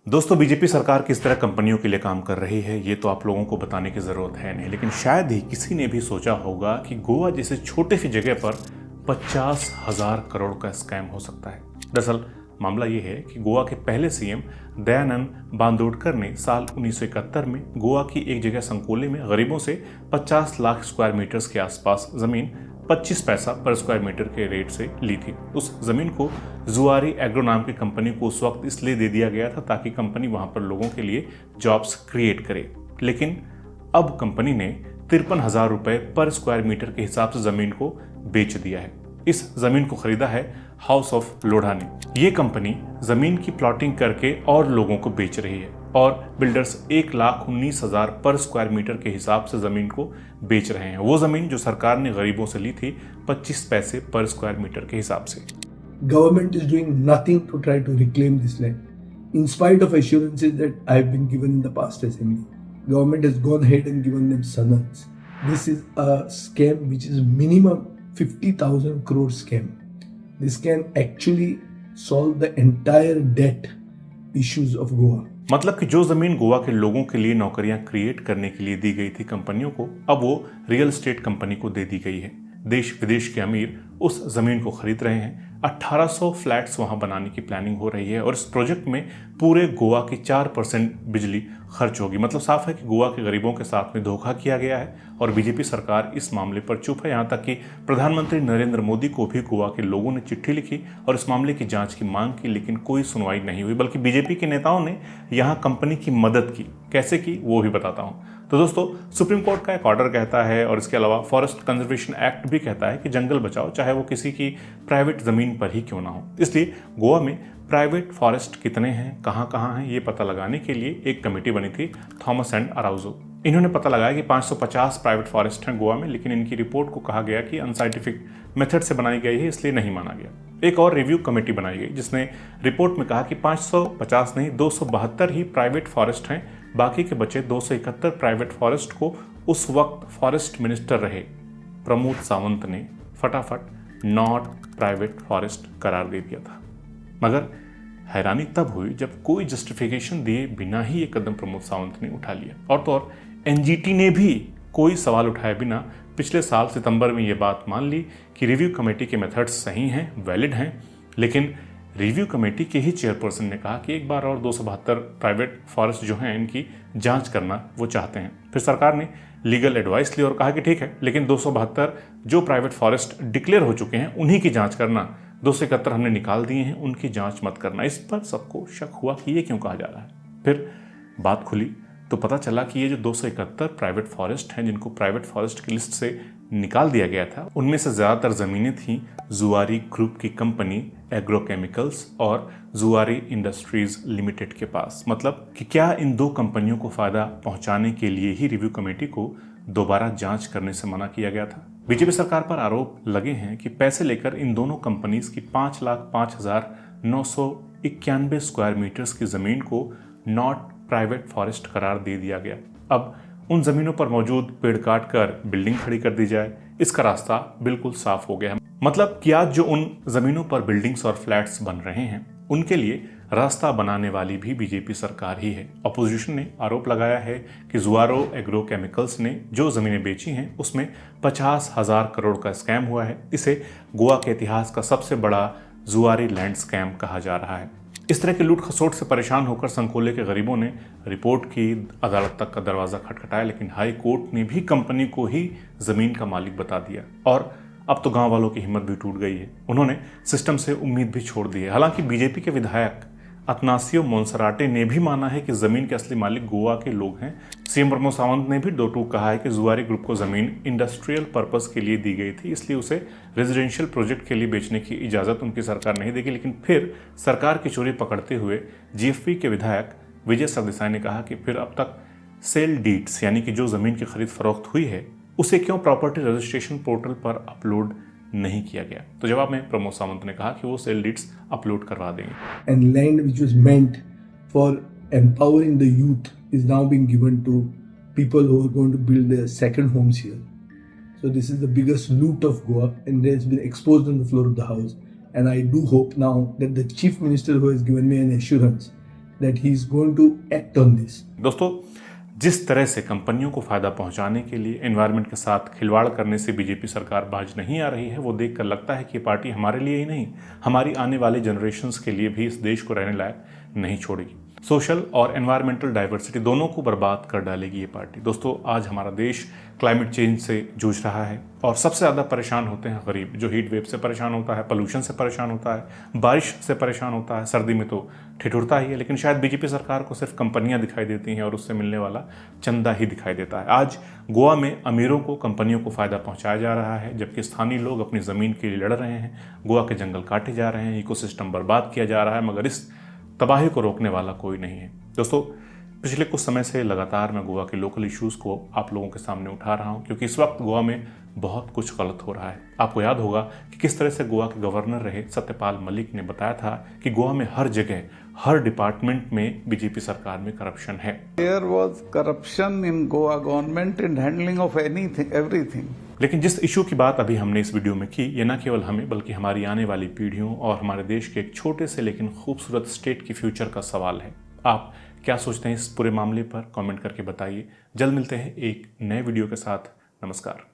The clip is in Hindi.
दोस्तों, बीजेपी सरकार किस तरह कंपनियों के लिए काम कर रही है ये तो आप लोगों को बताने की ज़रूरत है नहीं, लेकिन शायद ही किसी ने भी सोचा होगा कि गोवा जैसे छोटे सी जगह पर 50,000 करोड़ का स्कैम हो सकता है। दरअसल मामला ये है कि गोवा के पहले सीएम दयानंद बांदोडकर ने साल 1971 में गोवा की एक जगह संकोले में गरीबों से 50 लाख स्क्वायर मीटर्स के आसपास ज़मीन 25 पैसा पर स्क्वायर मीटर के रेट से ली थी। उस जमीन को जुआरी एग्रो नाम की कंपनी को उस वक्त इसलिए दे दिया गया था ताकि कंपनी वहां पर लोगों के लिए जॉब्स क्रिएट करे। लेकिन अब कंपनी ने 53,000 रुपए पर स्क्वायर मीटर के हिसाब से जमीन को बेच दिया है। इस जमीन को खरीदा है हाउस ऑफ लोढ़ा ने। ये कंपनी जमीन की प्लॉटिंग करके और लोगों को बेच रही है और बिल्डर्स 1,19,000 पर स्क्वायर मीटर के हिसाब से जमीन को बेच रहे हैं। वो जमीन जो सरकार ने गरीबों से ली थी 25 पैसे पर स्क्वायर मीटर के हिसाब से। Government is doing nothing to try to reclaim this land, in spite of assurances that I have been given in the past assembly. Government has gone ahead and given them sunnats. This is a scam which is minimum 50,000 crore scam. This can actually solve the entire debt issues of Goa. मतलब कि जो जमीन गोवा के लोगों के लिए नौकरियां क्रिएट करने के लिए दी गई थी कंपनियों को, अब वो रियल एस्टेट कंपनी को दे दी गई है। देश विदेश के अमीर उस जमीन को खरीद रहे हैं। 1800 फ्लैट्स वहां बनाने की प्लानिंग हो रही है और इस प्रोजेक्ट में पूरे गोवा की 4% बिजली खर्च होगी। मतलब साफ है कि गोवा के गरीबों के साथ में धोखा किया गया है और बीजेपी सरकार इस मामले पर चुप है। यहाँ तक कि प्रधानमंत्री नरेंद्र मोदी को भी गोवा के लोगों ने चिट्ठी लिखी और इस मामले की जांच की मांग की, लेकिन कोई सुनवाई नहीं हुई। बल्कि बीजेपी के नेताओं ने यहाँ कंपनी की मदद की। कैसे की वो भी बताता हूँ। तो दोस्तों, सुप्रीम कोर्ट का एक ऑर्डर कहता है और इसके अलावा फॉरेस्ट कंजर्वेशन एक्ट भी कहता है कि जंगल बचाओ, चाहे वो किसी की प्राइवेट जमीन पर ही क्यों ना हो। इसलिए गोवा में प्राइवेट फॉरेस्ट कितने हैं, कहाँ हैं, ये पता लगाने के लिए एक कमेटी बनी थी, थॉमस एंड अराउजो। इन्होंने पता लगाया कि 550 प्राइवेट फॉरेस्ट हैं गोवा में, लेकिन इनकी रिपोर्ट को कहा गया कि अनसाइंटिफिक मेथड से बनाई गई है, इसलिए नहीं माना गया। एक और रिव्यू कमेटी बनाई गई जिसने रिपोर्ट में कहा कि 550 नहीं 272 ही प्राइवेट फॉरेस्ट हैं। बाकी के बचे 271 प्राइवेट फॉरेस्ट को उस वक्त फॉरेस्ट मिनिस्टर रहे प्रमोद सावंत ने फटाफट नॉट प्राइवेट फॉरेस्ट करार दे दिया था। मगर हैरानी तब हुई जब कोई जस्टिफिकेशन दिए बिना ही ये कदम प्रमोद सावंत ने उठा लिया। और तो और एनजीटी ने भी कोई सवाल उठाए बिना पिछले साल सितंबर में ये बात मान ली कि रिव्यू कमेटी के मेथड्स सही हैं, वैलिड हैं। लेकिन रिव्यू कमेटी के ही चेयरपर्सन ने कहा कि एक बार और 272 प्राइवेट फॉरेस्ट जो हैं इनकी जांच करना वो चाहते हैं। फिर सरकार ने लीगल एडवाइस ली और कहा कि ठीक है, लेकिन 272 जो प्राइवेट फॉरेस्ट डिक्लेयर हो चुके हैं उन्हीं की जांच करना, 271 हमने निकाल दिए हैं उनकी जांच मत करना। इस पर सबको शक हुआ कि ये क्यों कहा जा रहा है। फिर बात खुली तो पता चला कि ये जो 271 प्राइवेट फॉरेस्ट हैं जिनको प्राइवेट फॉरेस्ट की लिस्ट से निकाल दिया गया था, उनमें से ज़्यादातर ज़मीनें थीं जुआरी ग्रुप की कंपनी एग्रोकेमिकल्स और जुआरी इंडस्ट्रीज लिमिटेड के पास। मतलब कि क्या इन दो कंपनियों को फ़ायदा पहुंचाने के लिए ही रिव्यू कमेटी को दोबारा जांच करने से मना किया गया था। बीजेपी सरकार पर आरोप लगे हैं कि पैसे लेकर इन दोनों कंपनीज की 5,05,991 स्क्वायर मीटर्स की ज़मीन को नॉट प्राइवेट फॉरेस्ट करार दे दिया गया। अब उन जमीनों पर मौजूद पेड़ काट कर बिल्डिंग खड़ी कर दी जाए, इसका रास्ता बिल्कुल साफ हो गया है। मतलब कि आज जो उन जमीनों पर बिल्डिंग्स और फ्लैट्स बन रहे हैं उनके लिए रास्ता बनाने वाली भी बीजेपी सरकार ही है। अपोजिशन ने आरोप लगाया है कि जुआरो एग्रो केमिकल्स ने जो जमीनें बेची हैं उसमें 50,000 करोड़ का स्कैम हुआ है। इसे गोवा के इतिहास का सबसे बड़ा जुआरी लैंड स्कैम कहा जा रहा है। इस तरह के लूट खसोट से परेशान होकर संकोले के गरीबों ने रिपोर्ट की, अदालत तक का दरवाजा खटखटाया, लेकिन हाई कोर्ट ने भी कंपनी को ही जमीन का मालिक बता दिया और अब तो गांव वालों की हिम्मत भी टूट गई है। उन्होंने सिस्टम से उम्मीद भी छोड़ दी है। हालांकि बीजेपी के विधायक अतनासियो मोन्सराटे ने भी माना है कि जमीन के असली मालिक गोवा के लोग हैं। सीएम प्रमोद सावंत ने भी दो टूक कहा है कि जुआरी ग्रुप को जमीन इंडस्ट्रियल पर्पस के लिए दी गई थी, इसलिए उसे रेजिडेंशियल प्रोजेक्ट के लिए बेचने की इजाजत उनकी सरकार नहीं देगी। लेकिन फिर सरकार की चोरी पकड़ते हुए जीएफपी के विधायक विजय सरदेसाई ने कहा कि फिर अब तक सेल डीड्स यानी कि जो जमीन की खरीद फरोख्त हुई है उसे क्यों प्रॉपर्टी रजिस्ट्रेशन पोर्टल पर अपलोड नहीं किया गया। तो जवाब में प्रमोद सावंत ने कहा कि वो सेल डीड्स अपलोड करवा देंगे। And land which was meant for empowering the youth is now being given to people who are going to build their second homes here. So this is the biggest loot of Goa and it has been exposed on the floor of the house. And I do hope now that the chief minister who has given me an assurance that he is going to act on this. दोस्तों, जिस तरह से कंपनियों को फायदा पहुंचाने के लिए एनवायरनमेंट के साथ खिलवाड़ करने से बीजेपी सरकार बाज नहीं आ रही है, वो देखकर लगता है कि ये पार्टी हमारे लिए ही नहीं, हमारी आने वाले जनरेशन्स के लिए भी इस देश को रहने लायक नहीं छोड़ेगी। सोशल और एनवायरमेंटल डाइवर्सिटी दोनों को बर्बाद कर डालेगी ये पार्टी। दोस्तों, आज हमारा देश क्लाइमेट चेंज से जूझ रहा है और सबसे ज़्यादा परेशान होते हैं गरीब, जो हीट वेव से परेशान होता है, पोल्यूशन से परेशान होता है, बारिश से परेशान होता है, सर्दी में तो ठिठुरता ही है। लेकिन शायद बीजेपी सरकार को सिर्फ कंपनियां दिखाई देती हैं और उससे मिलने वाला चंदा ही दिखाई देता है। आज गोवा में अमीरों को, कंपनियों को फ़ायदा पहुंचाया जा रहा है, जबकि स्थानीय लोग अपनी ज़मीन के लिए लड़ रहे हैं। गोवा के जंगल काटे जा रहे हैं, इकोसिस्टम बर्बाद किया जा रहा है, मगर इस तबाही को रोकने वाला कोई नहीं है। दोस्तों, पिछले कुछ समय से लगातार मैं गोवा के लोकल इश्यूज़ को आप लोगों के सामने उठा रहा हूं, क्योंकि इस वक्त गोवा में बहुत कुछ गलत हो रहा है। आपको याद होगा कि किस तरह से गोवा के गवर्नर रहे सत्यपाल मलिक ने बताया था कि गोवा में हर जगह, हर डिपार्टमेंट में बीजेपी सरकार में करप्शन है। There was corruption in Goa government in handling of anything, everything. लेकिन जिस इशू की बात अभी हमने इस वीडियो में की, ये न केवल हमें बल्कि हमारी आने वाली पीढ़ियों और हमारे देश के एक छोटे से लेकिन खूबसूरत स्टेट की फ्यूचर का सवाल है। आप क्या सोचते हैं इस पूरे मामले पर? कमेंट करके बताइए। जल्द मिलते हैं एक नए वीडियो के साथ। नमस्कार।